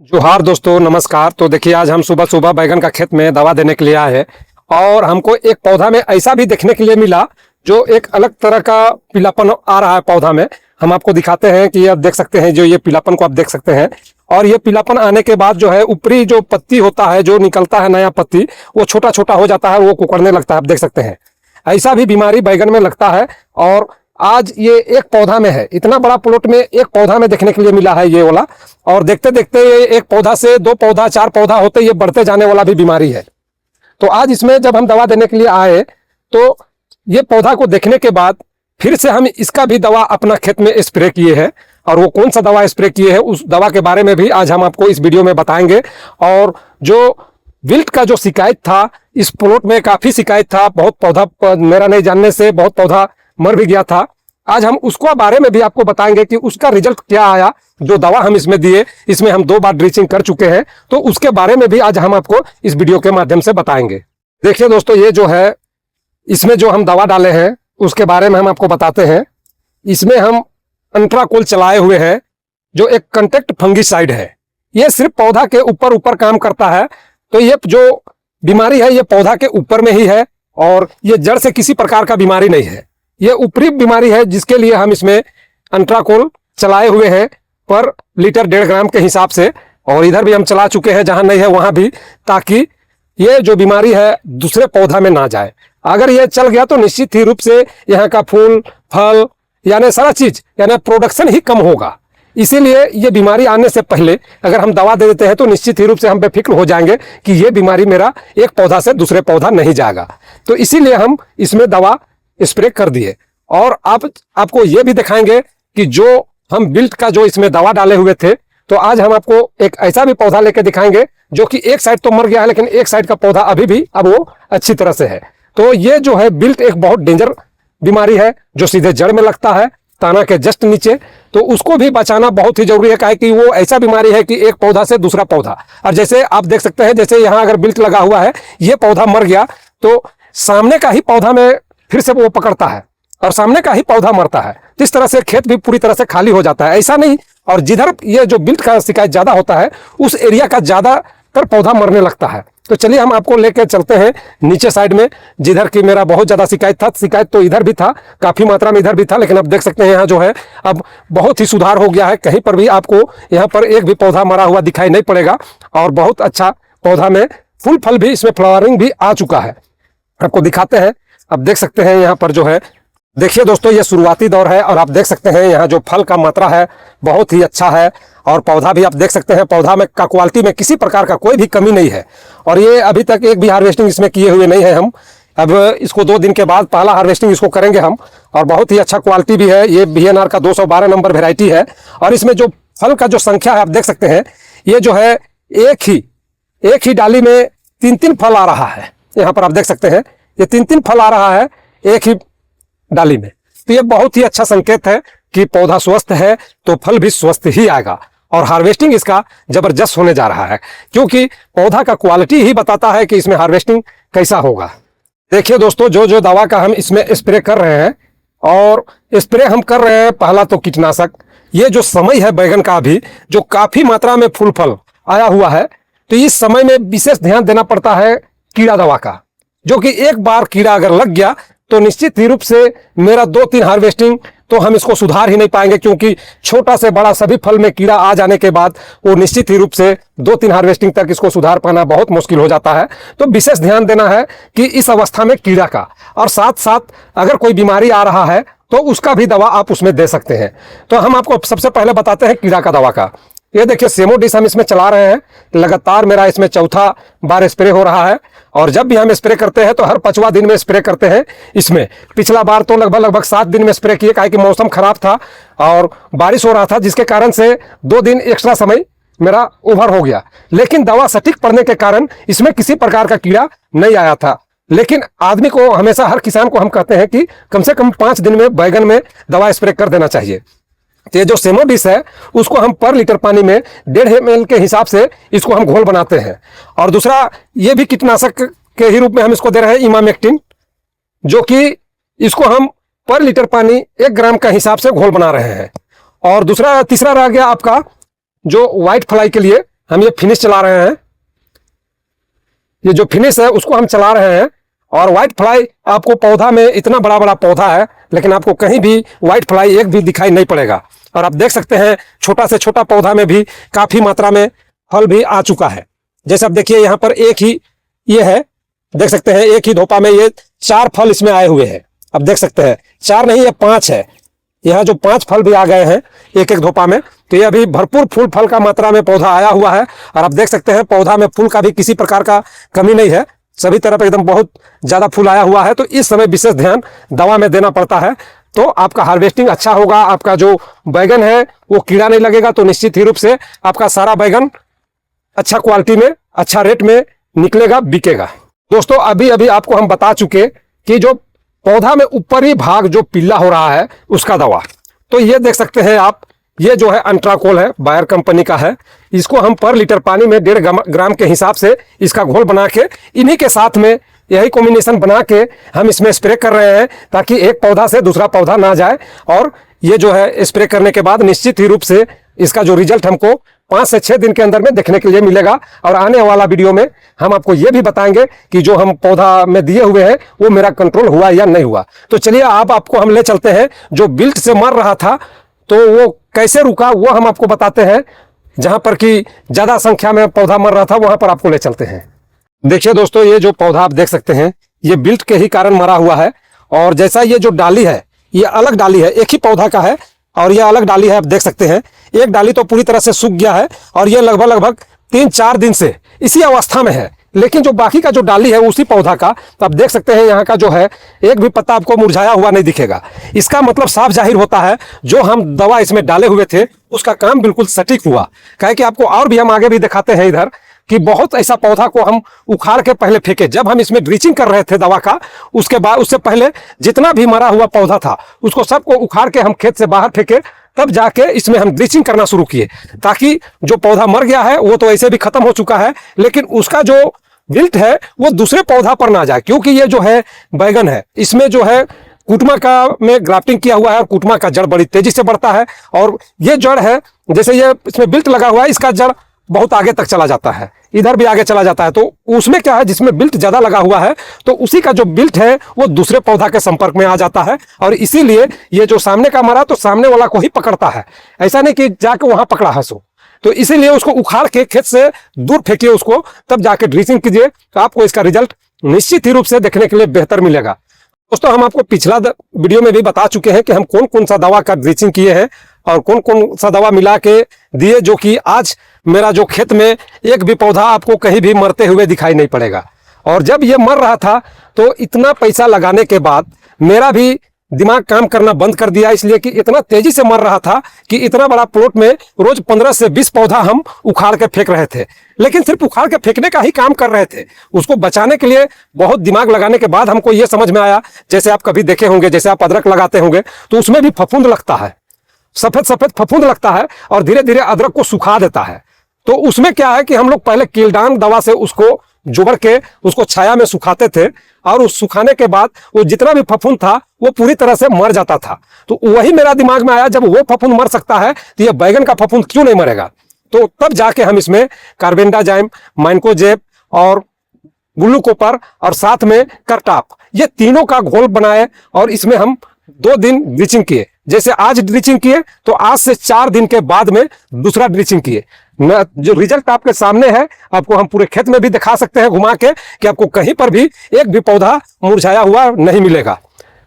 जोहार दोस्तों, नमस्कार। तो देखिए, आज हम सुबह सुबह बैगन का खेत में दवा देने के लिए आए हैं और हमको एक पौधा में ऐसा भी देखने के लिए मिला जो एक अलग तरह का पीलापन आ रहा है पौधा में। हम आपको दिखाते हैं कि आप देख सकते हैं, जो ये पीलापन को आप देख सकते हैं। और ये पीलापन आने के बाद जो है ऊपरी जो पत्ती होता है, जो निकलता है नया पत्ती, वो छोटा छोटा हो जाता है, वो कुकड़ने लगता है। आप देख सकते हैं, ऐसा भी बीमारी बैगन में लगता है। और आज ये एक पौधा में है, इतना बड़ा प्लॉट में एक पौधा में देखने के लिए मिला है ये वाला। और देखते देखते ये एक पौधा से दो पौधा, चार पौधा होते ये बढ़ते जाने वाला भी बीमारी है। तो आज इसमें जब हम दवा देने के लिए आए तो ये पौधा को देखने के बाद फिर से हम इसका भी दवा अपना खेत में स्प्रे किए हैं। और वो कौन सा दवा स्प्रे किए हैं, उस दवा के बारे में भी आज हम आपको इस वीडियो में बताएंगे। और जो विल्ट का जो शिकायत था, इस प्लॉट में काफी शिकायत था, बहुत पौधा मेरा नहीं जानने से बहुत पौधा मर भी गया था। आज हम उसको बारे में भी आपको बताएंगे कि उसका रिजल्ट क्या आया। जो दवा हम इसमें दिए, इसमें हम 2 बार ड्रिचिंग कर चुके हैं, तो उसके बारे में भी आज हम आपको इस वीडियो के माध्यम से बताएंगे। देखिए दोस्तों, ये जो है इसमें जो हम दवा डाले हैं उसके बारे में हम आपको बताते हैं। इसमें हम अंट्राकोल चलाए हुए हैं, जो एक कंटेक्ट फंगिसाइड है। ये सिर्फ पौधा के ऊपर ऊपर काम करता है। तो ये जो बीमारी है ये पौधा के ऊपर में ही है और ये जड़ से किसी प्रकार का बीमारी नहीं है। ये ऊपरी बीमारी है, जिसके लिए हम इसमें अंट्राकोल चलाए हुए हैं पर लीटर 1.5 ग्राम के हिसाब से। और इधर भी हम चला चुके हैं, जहां नहीं है वहां भी, ताकि ये जो बीमारी है दूसरे पौधा में ना जाए। अगर ये चल गया तो निश्चित ही रूप से यहाँ का फूल फल यानी सारा चीज यानी प्रोडक्शन ही कम होगा। इसीलिए ये बीमारी आने से पहले अगर हम दवा दे देते हैं तो निश्चित ही रूप से हम बेफिक्र हो जाएंगे कि ये बीमारी मेरा एक पौधा से दूसरे पौधा नहीं जाएगा। तो इसीलिए हम इसमें दवा स्प्रे कर दिए। और आपको ये भी दिखाएंगे कि जो हम विल्ट का जो इसमें दवा डाले हुए थे, तो आज हम आपको एक ऐसा भी पौधा लेके दिखाएंगे जो कि एक साइड तो मर गया है, लेकिन एक साइड का पौधा अभी भी अब वो अच्छी तरह से है। तो ये जो है विल्ट एक बहुत डेंजर बीमारी है, जो सीधे जड़ में लगता है, तना के जस्ट नीचे। तो उसको भी बचाना बहुत ही जरूरी है, कि वो ऐसा बीमारी है कि एक पौधा से दूसरा पौधा। और जैसे आप देख सकते हैं, जैसे यहाँ अगर विल्ट लगा हुआ है, ये पौधा मर गया तो सामने का ही पौधा में फिर से वो पकड़ता है और सामने का ही पौधा मरता है। इस तरह से खेत भी पूरी तरह से खाली हो जाता है। ऐसा नहीं, और जिधर ये जो विल्ट का शिकायत ज्यादा होता है उस एरिया का ज्यादातर पौधा मरने लगता है। तो चलिए हम आपको लेकर चलते हैं नीचे साइड में, जिधर की मेरा बहुत ज्यादा शिकायत था। शिकायत तो इधर भी था, काफी मात्रा में इधर भी था, लेकिन अब देख सकते हैं यहाँ जो है अब बहुत ही सुधार हो गया है। कहीं पर भी आपको यहाँ पर एक भी पौधा मरा हुआ दिखाई नहीं पड़ेगा। और बहुत अच्छा पौधा में फूल फल भी, इसमें फ्लावरिंग भी आ चुका है। आपको दिखाते हैं, अब देख सकते हैं यहाँ पर जो है, देखिए दोस्तों, ये शुरुआती दौर है और आप देख सकते हैं यहाँ जो फल का मात्रा है बहुत ही अच्छा है। और पौधा भी आप देख सकते हैं, पौधा में का क्वालिटी में किसी प्रकार का कोई भी कमी नहीं है। और ये अभी तक एक भी हार्वेस्टिंग इसमें किए हुए नहीं है हम। अब इसको 2 दिन के बाद पहला हार्वेस्टिंग इसको करेंगे हम। और बहुत ही अच्छा क्वालिटी भी है। ये VNR का 212 नंबर वेराइटी है। और इसमें जो फल का जो संख्या है आप देख सकते हैं, ये जो है एक ही डाली में 3-3 फल आ रहा है। यहाँ पर आप देख सकते हैं, ये 3-3 फल आ रहा है एक ही डाली में। तो ये बहुत ही अच्छा संकेत है कि पौधा स्वस्थ है तो फल भी स्वस्थ ही आएगा। और हार्वेस्टिंग इसका जबरदस्त होने जा रहा है, क्योंकि पौधा का क्वालिटी ही बताता है कि इसमें हार्वेस्टिंग कैसा होगा। देखिए दोस्तों, जो दवा का हम इसमें स्प्रे कर रहे हैं, और स्प्रे हम कर रहे हैं पहला तो कीटनाशक। ये जो समय है बैगन का अभी जो काफी मात्रा में फूल फल आया हुआ है, तो इस समय में विशेष ध्यान देना पड़ता है कीड़ा दवा का, जो कि एक बार कीड़ा अगर लग गया तो निश्चित ही रूप से मेरा 2-3 हार्वेस्टिंग तो हम इसको सुधार ही नहीं पाएंगे। क्योंकि छोटा से बड़ा सभी फल में कीड़ा आ जाने के बाद वो निश्चित ही रूप से 2-3 हार्वेस्टिंग तक इसको सुधार पाना बहुत मुश्किल हो जाता है। तो विशेष ध्यान देना है कि इस अवस्था में कीड़ा का, और साथ साथ अगर कोई बीमारी आ रहा है तो उसका भी दवा आप उसमें दे सकते हैं। तो हम आपको सबसे पहले बताते हैं कीड़ा का दवा का। ये देखिए, सेमोडिस हम इसमें चला रहे हैं। लगातार मेरा इसमें चौथा बार स्प्रे हो रहा है। और जब भी हम स्प्रे करते हैं तो हर 5वां दिन में स्प्रे करते हैं इसमें। पिछला बार तो लगभग 7 दिन में स्प्रे किए, काहे कि मौसम खराब था और बारिश हो रहा था, जिसके कारण से 2 दिन एक्स्ट्रा समय मेरा ओवर हो गया। लेकिन दवा सटीक पड़ने के कारण इसमें किसी प्रकार का कीड़ा नहीं आया था। लेकिन आदमी को हमेशा, हर किसान को हम कहते हैं कि कम से कम 5 दिन में बैगन में दवा स्प्रे कर देना चाहिए। ये जो सेमोडिस है उसको हम पर लीटर पानी में 1.5 ml के हिसाब से इसको हम घोल बनाते हैं। और दूसरा, ये भी कीटनाशक के ही रूप में हम इसको दे रहे हैं, इमामेक्टिन, जो कि इसको हम पर लीटर पानी 1 ग्राम का हिसाब से घोल बना रहे हैं। और तीसरा रह गया आपका जो व्हाइट फ्लाई के लिए हम ये फिनिश चला रहे हैं। ये जो फिनिश है उसको हम चला रहे हैं। और व्हाइट फ्लाई आपको पौधा में, इतना बड़ा बड़ा पौधा है लेकिन आपको कहीं भी व्हाइट फ्लाई एक भी दिखाई नहीं पड़ेगा। और आप देख सकते हैं छोटा से छोटा पौधा में भी काफी मात्रा में फल भी आ चुका है। जैसे आप देखिए यहाँ पर एक ही ये है, देख सकते हैं एक ही धोपा में ये 4 फल इसमें आए हुए हैं। अब देख सकते हैं 4 नहीं, ये 5 है। यहाँ जो 5 फल भी आ गए हैं एक एक धोपा में, तो ये अभी भरपूर फूल फल का मात्रा में पौधा आया हुआ है। और आप देख सकते हैं पौधा में फूल का भी किसी प्रकार का कमी नहीं है, सभी तरफ एकदम बहुत ज्यादा फूल आया हुआ है। तो इस समय विशेष ध्यान दवा में देना पड़ता है, तो आपका हार्वेस्टिंग अच्छा होगा। आपका जो बैगन है वो कीड़ा नहीं लगेगा, तो निश्चित ही रूप से आपका सारा बैगन अच्छा क्वालिटी में, अच्छा रेट में निकलेगा, बिकेगा। दोस्तों अभी अभी आपको हम बता चुके कि जो पौधा में ऊपरी भाग जो पीला हो रहा है उसका दवा, तो ये देख सकते हैं आप, ये जो है अंट्राकोल है, बायर कंपनी का है। इसको हम पर लीटर पानी में 1.5 ग्राम के हिसाब से इसका घोल बना के, इन्हीं के साथ में यही कॉम्बिनेशन बना के हम इसमें स्प्रे कर रहे हैं, ताकि एक पौधा से दूसरा पौधा ना जाए। और ये जो है स्प्रे करने के बाद निश्चित ही रूप से इसका जो रिजल्ट हमको 5 से 6 दिन के अंदर में देखने के लिए मिलेगा। और आने वाला वीडियो में हम आपको ये भी बताएंगे कि जो हम पौधा में दिए हुए हैं वो मेरा कंट्रोल हुआ या नहीं हुआ। तो चलिए आपको हम ले चलते हैं, जो विल्ट से मर रहा था तो वो कैसे रुका वो हम आपको बताते हैं। जहां पर कि ज्यादा संख्या में पौधा मर रहा था वहां पर आपको ले चलते हैं। देखिए दोस्तों, ये जो पौधा आप देख सकते हैं ये विल्ट के ही कारण मरा हुआ है। और जैसा ये जो डाली है ये अलग डाली है, एक ही पौधा का है और ये अलग डाली है। आप देख सकते हैं एक डाली तो पूरी तरह से सूख गया है और ये लगभग 3-4 दिन से इसी अवस्था में है, लेकिन जो बाकी का जो डाली है उसी पौधा का, तो आप देख सकते हैं यहाँ का जो है एक भी पत्ता आपको मुरझाया हुआ नहीं दिखेगा। इसका मतलब साफ जाहिर होता है जो हम दवा इसमें डाले हुए थे उसका काम बिल्कुल सटीक हुआ। कहे कि आपको और भी हम आगे भी दिखाते हैं इधर कि बहुत ऐसा पौधा को हम उखाड़ के पहले फेंके, जब हम इसमें ड्रिचिंग कर रहे थे दवा का, उसके बाद उससे पहले जितना भी मरा हुआ पौधा था उसको सबको उखाड़ के हम खेत से बाहर फेंके, तब जाके इसमें हम ड्रिचिंग करना शुरू किए, ताकि जो पौधा मर गया है वो तो ऐसे भी खत्म हो चुका है, लेकिन उसका जो विल्ट है वो दूसरे पौधा पर ना जाए। क्योंकि ये जो है बैगन है, इसमें जो है कुटमा का में ग्राफ्टिंग किया हुआ है और कुटमा का जड़ बड़ी तेजी से बढ़ता है। और ये जड़ है, जैसे ये इसमें विल्ट लगा हुआ है, इसका जड़ बहुत आगे तक चला जाता है, इधर भी आगे चला जाता है। तो उसमें क्या है, जिसमें बिल्ट ज्यादा लगा हुआ है तो उसी का जो बिल्ट है वो दूसरे पौधा के संपर्क में आ जाता है, और इसीलिए ये जो सामने का मरा तो सामने वाला को ही पकड़ता है, ऐसा नहीं कि जाके वहां पकड़ा है सो। तो इसीलिए उसको उखाड़ के खेत से दूर फेंकिए उसको, तब जाके ड्रिचिंग कीजिए, तो आपको इसका रिजल्ट निश्चित ही रूप से देखने के लिए बेहतर मिलेगा। दोस्तों हम आपको पिछला वीडियो में भी बता चुके हैं कि हम कौन कौन सा दवा का ड्रिचिंग किए हैं और कौन कौन सा दवा मिला के दिए, जो कि आज मेरा जो खेत में एक भी पौधा आपको कहीं भी मरते हुए दिखाई नहीं पड़ेगा। और जब ये मर रहा था तो इतना पैसा लगाने के बाद मेरा भी दिमाग काम करना बंद कर दिया, इसलिए कि इतना तेजी से मर रहा था कि इतना बड़ा प्लॉट में रोज 15 से 20 पौधा हम उखाड़ के फेंक रहे थे, लेकिन सिर्फ उखाड़ के फेंकने का ही काम कर रहे थे। उसको बचाने के लिए बहुत दिमाग लगाने के बाद हमको ये समझ में आया, जैसे आप कभी देखे होंगे, जैसे आप अदरक लगाते होंगे तो उसमें भी फफूंद लगता है, सफेद सफेद फफूंद लगता है और धीरे धीरे अदरक को सुखा देता है। तो उसमें क्या है कि हम लोग पहले कीलडान दवा से उसको जोड़ के उसको छाया में सुखाते थे, और उस सुखाने के बाद वो जितना भी फफूंद था वो पूरी तरह से मर जाता था। तो वही मेरा दिमाग में आया, जब वो फफूंद मर सकता है तो ये बैगन का फफूंद क्यों नहीं मरेगा। तो तब जाके हम इसमें कार्बेंडाजाइम, माइनकोजेब और ग्लूकोपर और साथ में करटाप, ये तीनों का घोल बनाए और इसमें हम 2 दिन ड्रिचिंग किए। जैसे आज ड्रिचिंग किए तो आज से 4 दिन के बाद में दूसरा ड्रिचिंग किए। जो रिजल्ट आपके सामने है, आपको हम पूरे खेत में भी दिखा सकते हैं घुमा के, कि आपको कहीं पर भी एक भी पौधा मुरझाया हुआ नहीं मिलेगा।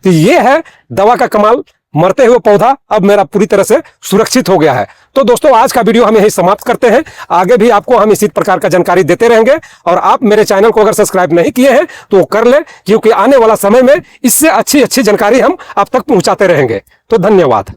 तो ये है दवा का कमाल, मरते हुए पौधा अब मेरा पूरी तरह से सुरक्षित हो गया है। तो दोस्तों आज का वीडियो हम यही समाप्त करते हैं, आगे भी आपको हम इसी प्रकार का जानकारी देते रहेंगे। और आप मेरे चैनल को अगर सब्सक्राइब नहीं किए हैं तो कर ले, क्योंकि आने वाला समय में इससे अच्छी जानकारी हम आप तक पहुंचाते रहेंगे। तो धन्यवाद।